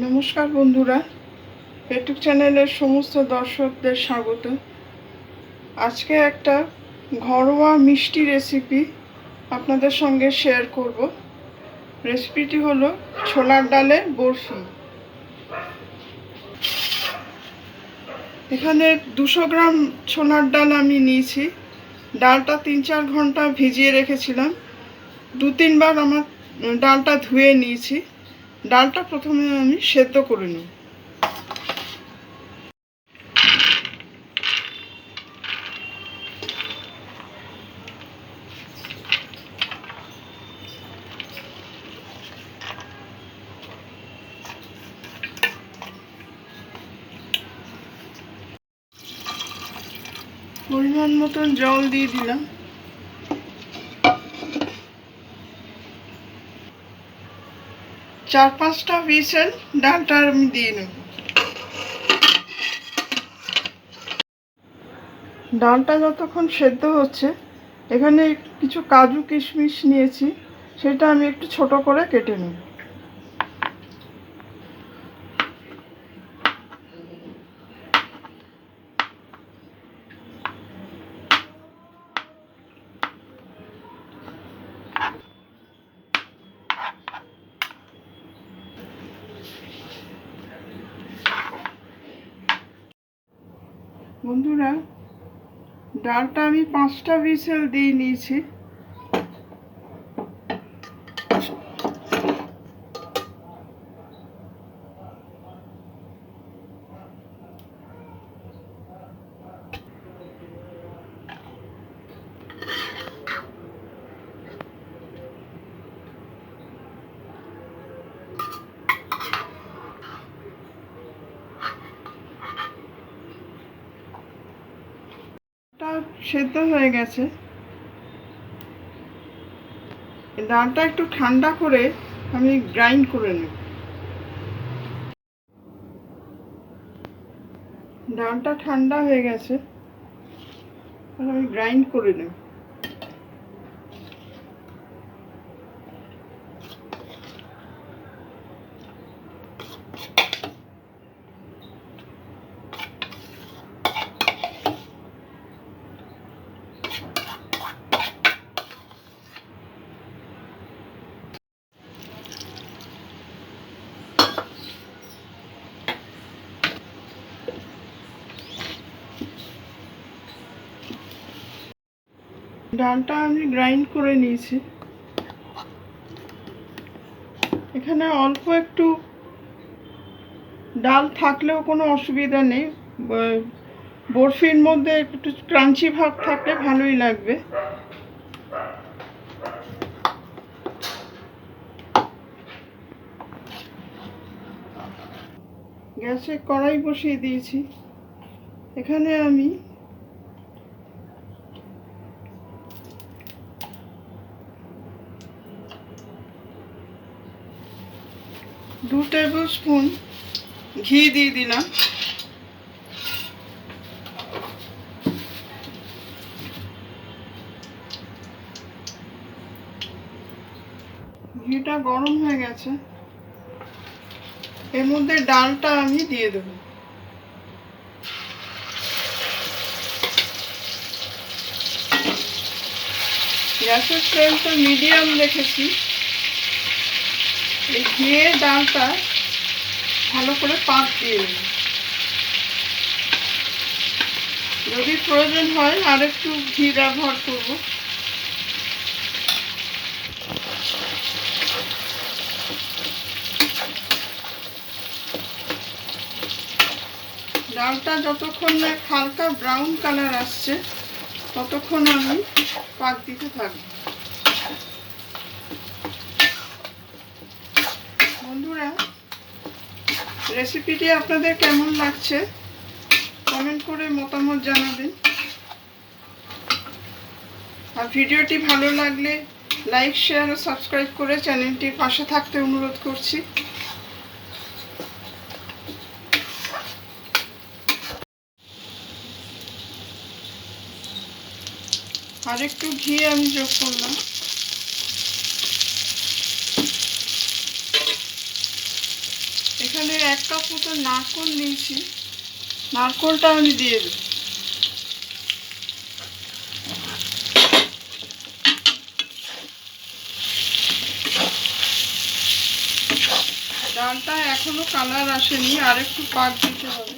নমস্কার বন্ধুরা, ইউটিউব চ্যানেলের সমস্ত দর্শকদের স্বাগত। আজকে একটা ঘরোয়া মিষ্টি রেসিপি আপনাদের সঙ্গে শেয়ার করব। রেসিপিটি হলো ছোলার ডালের বরফি। এখানে 200 গ্রাম ছোলার ডাল আমি নিয়েছি। ডালটা 3-4 ঘন্টা ভিজিয়ে রেখেছিলাম। 2-3 বার আমার ডালটা ধুয়ে নিয়েছি। ডালটা প্রথমে আমি সেদ্ধ করে নিই। পরিমাণ মতন জল দিয়ে দিলাম। 4-5টা হুইসেল ডালটা আমি দিয়ে নেব। ডালটা যতক্ষণ সেদ্ধ হচ্ছে, এখানে কিছু কাজু কিশমিশ নিয়েছি, সেটা আমি একটু ছোট করে কেটে নেব। বন্ধুরা, ডালটা আমি 5টা হুইসেল দিয়ে নিয়েছি। সেদ্ধ হয়ে গেছে। ডালটা একটু ঠান্ডা করে আমি গ্রাইন্ড করে নেব। ডালটা ঠান্ডা হয়ে গেছে, আমি গ্রাইন্ড করে নেব। ডালটা আমি গ্রাইন্ড করে নিয়েছি। এখানে অল্প একটু ডাল থাকলেও কোনো অসুবিধা নেই। বরফির মধ্যে একটু ক্রাঞ্চি ভাব থাকলে ভালোই লাগবে। গ্যাসে কড়াই বসিয়ে দিয়েছি। এখানে আমি 2 টেবিল স্পুন ঘি দিয়ে দিলাম। ঘিটা গরম হয়ে গেছে, এর মধ্যে ডালটা আমি দিয়ে দেব। গ্যাসের ফ্লেমটা মিডিয়াম রেখেছি। এই ঘিয়ে ডালটা ভালো করে পাক দিয়ে দেব। যদি প্রয়োজন হয় আর একটু ঘি ব্যবহার করব। ডালটা যতক্ষণ না হালকা ব্রাউন কালার আসছে, ততক্ষণ আমি পাক দিতে থাকবো। বন্ধুরা, রেসিপিটি আপনাদের কেমন লাগছে কমেন্ট করে মতামত জানাবেন। আর ভিডিওটি ভালো লাগলে লাইক, শেয়ার ও সাবস্ক্রাইব করে চ্যানেলটির পাশে থাকতে অনুরোধ করছি। আর একটু ঘি আমি যোগ করলাম। এখানে 1 কাপ মতো নারকেল নিয়েছি, নারকেলটা আমি দিয়ে দেব। ডালটা এখনো কালার আসেনি, আর একটু পাক দিতে হবে।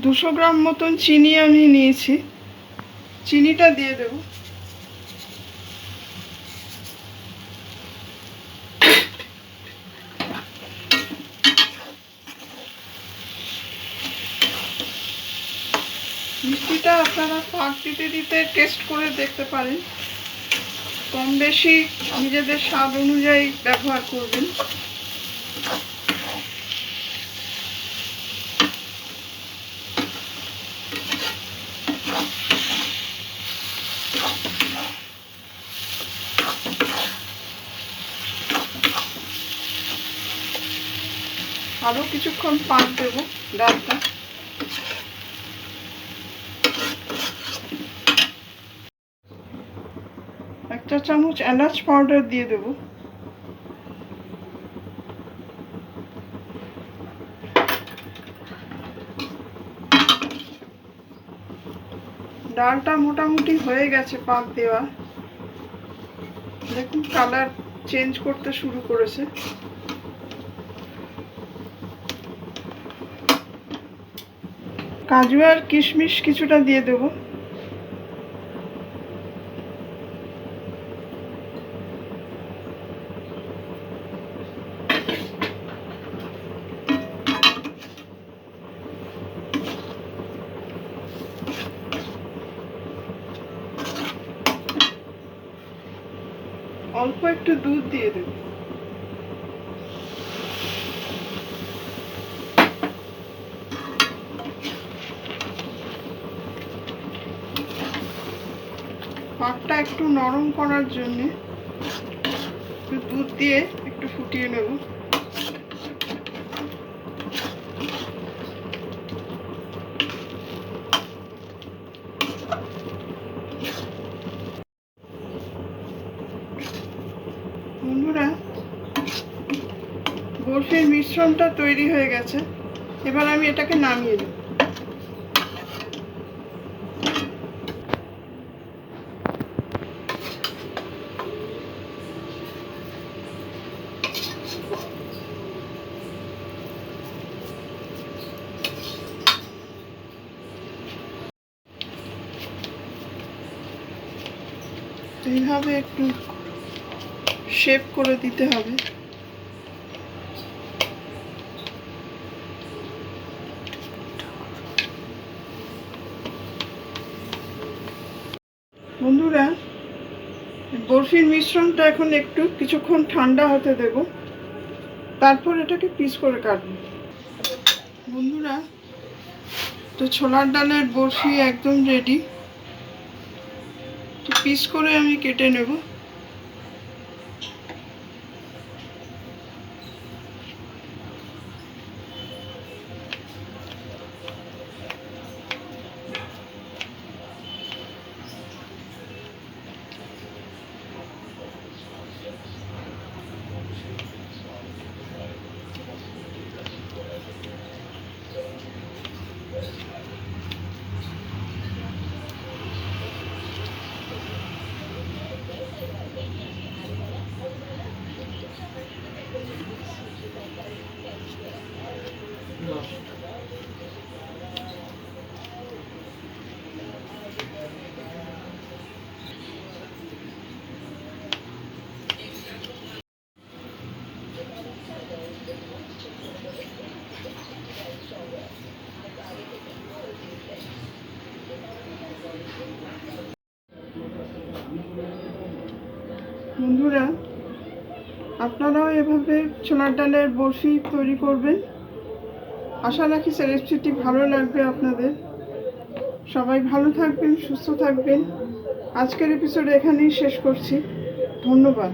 দুশো গ্রাম মতন চিনি আমি নিয়েছি, চিনিটা দিয়ে দেব। মিষ্টিটা আপনারা পাক দিতে দিতে টেস্ট করে দেখতে পারেন, কম বেশি নিজেদের স্বাদ অনুযায়ী ব্যবহার করবেন। আরও কিছুক্ষণ পাক দেব ডালটা। একটা চামচ এলাচ পাউডার দিয়ে দেব। ডালটা মোটামুটি হয়ে গেছে পাক দেওয়া, দেখুন কালার চেঞ্জ করতে শুরু করেছে। কাজু আর কিশমিশ কিছুটা দিয়ে দেব। অল্প একটু দুধ দিয়ে দেব। পাকটা একটু নরম করার জন্য একটু দুধ দিয়ে একটু ফুটিয়ে নেব। বন্ধুরা, বরফির মিশ্রণটা তৈরি হয়ে গেছে, এবার আমি এটাকে নামিয়ে দেব। এইভাবে একটু শেপ করে দিতে হবে। বন্ধুরা, বরফির মিশ্রণটা এখন একটু কিছুক্ষণ ঠান্ডা হতে দেব, তারপর এটাকে পিস করে কাটবো। বন্ধুরা, তো ছোলার ডালের বরফি একদম রেডি, তো পিস করে আমি কেটে নেব। বন্ধুরা, আপনারাও এভাবে ছোলার ডালের বরফি তৈরি করবেন। আশা রাখি রেসিপিটি ভালো লাগবে আপনাদের। সবাই ভালো থাকবেন, সুস্থ থাকবেন। আজকের এপিসোড এখানেই শেষ করছি। ধন্যবাদ।